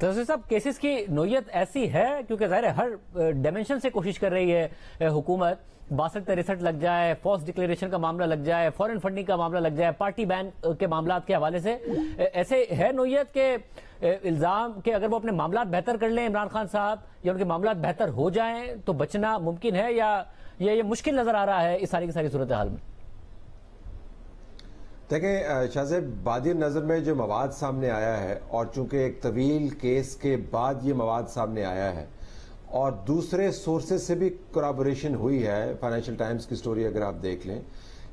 तहसील साहब, केसेस की नोयत ऐसी है क्योंकि ज़ाहिर है हर डायमेंशन से कोशिश कर रही है हुकूमत, 62-63 लग जाए, फॉल्स डिक्लेरेशन का मामला लग जाए, फॉरेन फंडिंग का मामला लग जाए, पार्टी बैन के मामला के हवाले से ऐसे है नोयत के इल्ज़ाम कि अगर वो अपने मामला बेहतर कर लें इमरान खान साहब, या उनके मामला बेहतर हो जाएं तो बचना मुमकिन है, या ये मुश्किल नजर आ रहा है इस सारी की सारी सूरत हाल में? देखें शाहज़ेब, बादी नज़र में जो मवाद सामने आया है, और चूंकि एक तवील केस के बाद ये मवाद सामने आया है और दूसरे सोर्सेज से भी कोलैबोरेशन हुई है, फाइनेंशियल टाइम्स की स्टोरी अगर आप देख लें,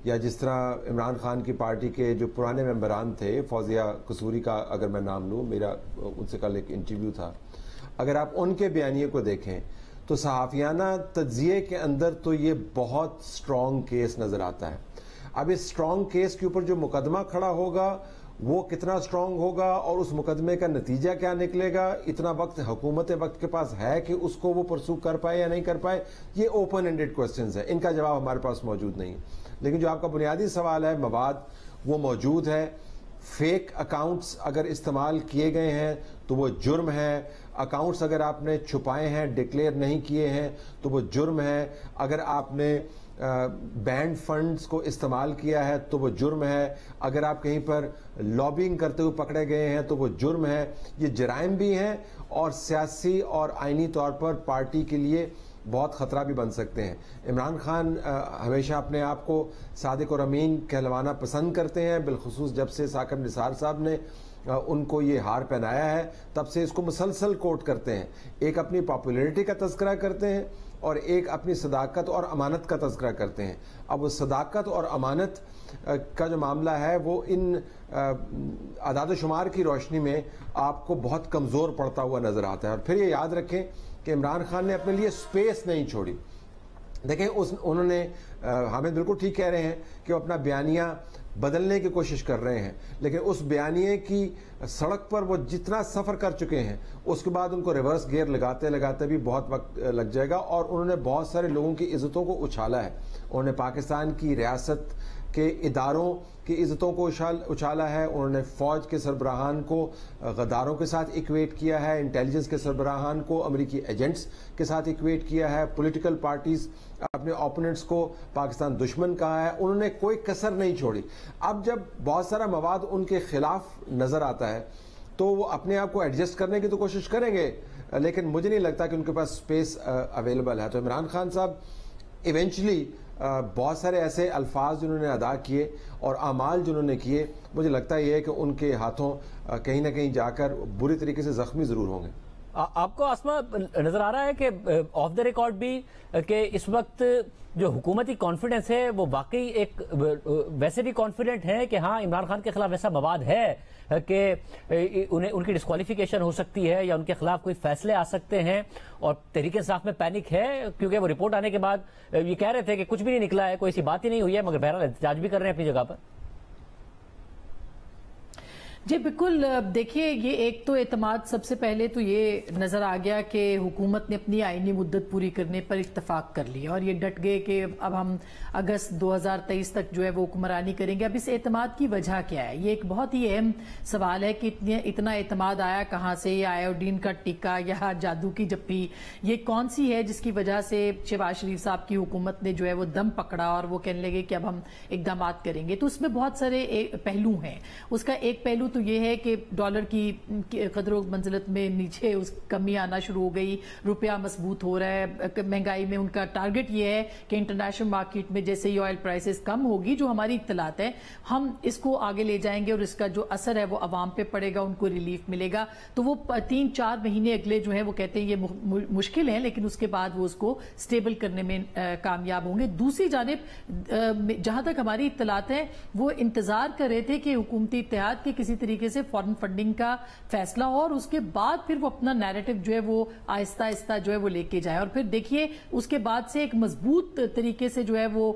या जिस तरह इमरान खान की पार्टी के जो पुराने मेंबरान थे, फौजिया कसूरी का अगर मैं नाम लूँ, मेरा उनसे कल एक इंटरव्यू था, अगर आप उनके बयानिए को देखें तो सहाफ़ियाना तज्ज़िये के अंदर तो ये बहुत स्ट्रॉन्ग केस नज़र आता है। अब इस स्ट्रॉन्ग केस के ऊपर जो मुकदमा खड़ा होगा वो कितना स्ट्रॉन्ग होगा और उस मुकदमे का नतीजा क्या निकलेगा, इतना वक्त हुकूमत वक्त के पास है कि उसको वो परसू कर पाए या नहीं कर पाए, ये ओपन एंडेड क्वेश्चंस है, इनका जवाब हमारे पास मौजूद नहीं। लेकिन जो आपका बुनियादी सवाल है, मवाद वो मौजूद है। फेक अकाउंट्स अगर इस्तेमाल किए गए हैं तो वो जुर्म है, अकाउंट्स अगर आपने छुपाए हैं, डिक्लेयर नहीं किए हैं तो वो जुर्म है, अगर आपने बैंड फंड्स को इस्तेमाल किया है तो वो जुर्म है, अगर आप कहीं पर लॉबिंग करते हुए पकड़े गए हैं तो वो जुर्म है। ये जराइम भी हैं और सियासी और आईनी तौर पर पार्टी के लिए बहुत ख़तरा भी बन सकते हैं। इमरान खान हमेशा अपने आप को सादिक और अमीन कहलवाना पसंद करते हैं, बिलखुसूस जब से साकिब निसार साहब ने उनको ये हार पहनाया है तब से इसको मुसलसल कोट करते हैं। एक अपनी पॉपुलैरिटी का तज़किरा करते हैं और एक अपनी सदाकत और अमानत का तज़किरा करते हैं। अब वो सदाकत और अमानत का जो मामला है वो इन अदाद शुमार की रोशनी में आपको बहुत कमज़ोर पड़ता हुआ नज़र आता है। और फिर ये याद रखें कि इमरान खान ने अपने लिए स्पेस नहीं छोड़ी। देखें उन्होंने हामिद बिल्कुल ठीक कह रहे हैं कि वो अपना बयानिया बदलने की कोशिश कर रहे हैं, लेकिन उस बयानिए की सड़क पर वो जितना सफ़र कर चुके हैं उसके बाद उनको रिवर्स गियर लगाते लगाते भी बहुत वक्त लग जाएगा। और उन्होंने बहुत सारे लोगों की इज़्ज़तों को उछाला है। उन्होंने पाकिस्तान की रियासत के इदारों की इज़्ज़तों को उछाला है, उन्होंने फ़ौज के सरबराहान को गद्दारों के साथ इक्वेट किया है, इंटेलिजेंस के सरबराहान को अमेरिकी एजेंट्स के साथ इक्वेट किया है, पॉलिटिकल पार्टीज़ अपने ओपोनेंट्स को पाकिस्तान दुश्मन कहा है, उन्होंने कोई कसर नहीं छोड़ी। अब जब बहुत सारा मवाद उनके खिलाफ नज़र आता है तो वो अपने आप को एडजस्ट करने की तो कोशिश करेंगे, लेकिन मुझे नहीं लगता कि उनके पास स्पेस अवेलेबल है। तो इमरान खान साहब इवेंचुअली बहुत सारे ऐसे अल्फाज जिन्होंने अदा किए और अमाल जिन्होंने किए, मुझे लगता है ये कि उनके हाथों कहीं ना कहीं जाकर बुरी तरीके से जख्मी ज़रूर होंगे। आपको आसमा नजर आ रहा है कि ऑफ द रिकॉर्ड भी कि इस वक्त जो हुकूमती कॉन्फिडेंस है वो वाकई एक वैसे भी कॉन्फिडेंट है कि हाँ इमरान खान के खिलाफ ऐसा मवाद है कि उन्हें उनकी डिस्क्वालिफिकेशन हो सकती है या उनके खिलाफ कोई फैसले आ सकते हैं, और तहरीक इंसाफ में पैनिक है क्योंकि वो रिपोर्ट आने के बाद ये कह रहे थे कि कुछ भी नहीं निकला है, कोई ऐसी बात ही नहीं हुई है, मगर बहरहाल एहतजाज भी कर रहे हैं अपनी जगह पर। जी बिल्कुल, देखिए ये एक तो एतमाद सबसे पहले तो ये नज़र आ गया कि हुकूमत ने अपनी आईनी मुद्दत पूरी करने पर इत्तफाक कर लिया और ये डट गए कि अब हम अगस्त 2023 तक जो है वो हुक्मरानी करेंगे। अब इस एतमाद की वजह क्या है, ये एक बहुत ही अहम सवाल है कि इतना एतमाद आया कहाँ से, या आयोडीन का टिक्का या जादू की जप्पी, ये कौन सी है जिसकी वजह से शहबाज शरीफ साहब की हुकूमत ने जो है वो दम पकड़ा और वो कहने लगे कि अब हम इकदाम करेंगे। तो उसमें बहुत सारे पहलू हैं। उसका एक पहलू तो ये है कि डॉलर की कदरों मंजिलत में नीचे उस कमी आना शुरू हो गई, रुपया मजबूत हो रहा है, महंगाई में उनका टारगेट ये है कि इंटरनेशनल मार्केट में जैसे ही ऑयल प्राइसेस कम होगी, जो हमारी इत्तलात है हम इसको आगे ले जाएंगे और इसका जो असर है वो अवाम पे पड़ेगा, उनको रिलीफ मिलेगा। तो वो 3-4 महीने अगले जो है वो कहते हैं ये मुश्किल है, लेकिन उसके बाद वो उसको स्टेबल करने में कामयाब होंगे। दूसरी जानिब जहां तक हमारी इत्तलात है वो इंतजार कर रहे थे कि हुकूमती इत्तेहाद के किसी तरीके से फॉरेन फंडिंग का फैसला हो और उसके बाद फिर वो अपना नैरेटिव जो है वो आहिस्ता आहिस्ता जो है वो लेके जाए। और फिर देखिए उसके बाद से एक मजबूत तरीके से जो है वो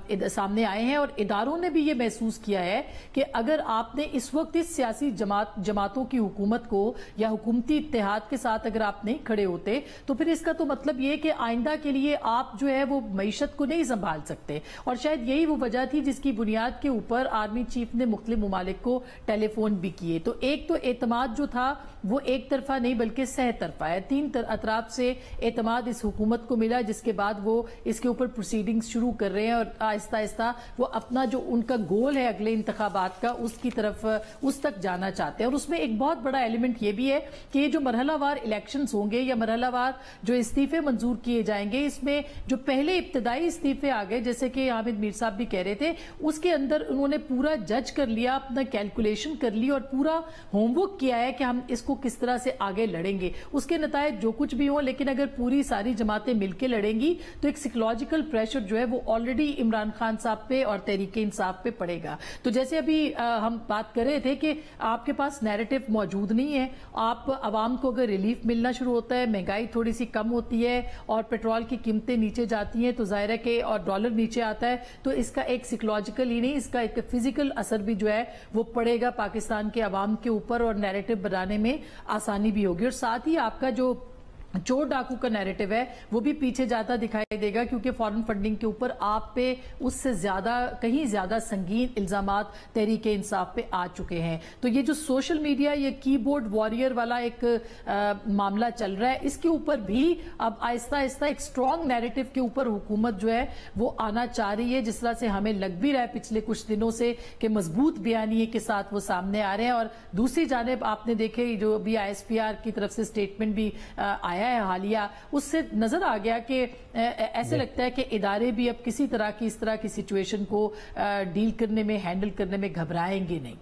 सामने आए हैं और इदारों ने भी ये महसूस किया है कि अगर आपने इस वक्त इस सियासी जमातों की हुकूमत को या हुकूमती इत्तेहाद के साथ अगर आप नहीं खड़े होते तो फिर इसका तो मतलब ये कि आइंदा के लिए आप जो है वो मईशत को नहीं संभाल सकते। और शायद यही वो वजह थी जिसकी बुनियाद के ऊपर आर्मी चीफ ने मुख्तलिफ ममालिक को टेलीफोन टेलीफोन भी किए। तो एक तो एतमाद जो था वो एक तरफा नहीं बल्कि सह तरफा है, 3 अतराफ से एतमाद इस हुकूमत को मिला, जिसके बाद वो इसके ऊपर प्रोसीडिंग्स शुरू कर रहे हैं और आहिस्ता आहिस्ता वो अपना जो उनका गोल है अगले इंतखाबात का उसकी तरफ उस तक जाना चाहते हैं। और उसमें एक बहुत बड़ा एलिमेंट ये भी है कि ये जो मरहलावार इलेक्शंस होंगे या मरहलावार जो इस्तीफे मंजूर किए जाएंगे, इसमें जो पहले इब्तदाई इस्तीफे आ गए जैसे कि हामिद मीर साहब भी कह रहे थे, उसके अंदर उन्होंने पूरा जज कर लिया, अपना कैलकुलेशन कर ली और पूरा होमवर्क किया है कि हम इसको किस तरह से आगे लड़ेंगे। उसके नतायज जो कुछ भी हो, लेकिन अगर पूरी सारी जमातें मिलकर लड़ेंगी तो एक साइकोलॉजिकल प्रेशर जो है वो ऑलरेडी इमरान खान साहब पे और तहरीके इंसाफ पे पड़ेगा। तो जैसे अभी हम बात कर रहे थे कि आपके पास नैरेटिव मौजूद नहीं है, आप आवाम को अगर रिलीफ मिलना शुरू होता है, महंगाई थोड़ी सी कम होती है और पेट्रोल की कीमतें नीचे जाती हैं तो जाहिर है कि और डॉलर नीचे आता है, तो इसका एक साइकोलॉजिकल ही नहीं, इसका एक फिजिकल असर भी जो है वो पड़ेगा पाकिस्तान के आवाम के ऊपर और नैरेटिव बनाने में आसानी भी होगी। और साथ ही आपका जो चोर डाकू का नैरेटिव है वो भी पीछे जाता दिखाई देगा, क्योंकि फॉरेन फंडिंग के ऊपर आप पे उससे ज्यादा कहीं ज्यादा संगीन इल्जामात तहरीके इंसाफ पे आ चुके हैं। तो ये जो सोशल मीडिया ये कीबोर्ड वॉरियर वाला एक मामला चल रहा है, इसके ऊपर भी अब आहिस्ता आहिस्ता एक स्ट्रॉन्ग नैरेटिव के ऊपर हुकूमत जो है वो आना चाह रही है, जिस तरह से हमें लग भी रहा है पिछले कुछ दिनों से कि मजबूत बयानिए के साथ वो सामने आ रहे हैं। और दूसरी जानिब आपने देखे जो अभी ISPR की तरफ से स्टेटमेंट भी आया है हालिया, उससे नजर आ गया कि ऐसे लगता है कि इदारे भी अब किसी तरह की इस तरह की सिचुएशन को डील करने में हैंडल करने में घबराएंगे नहीं।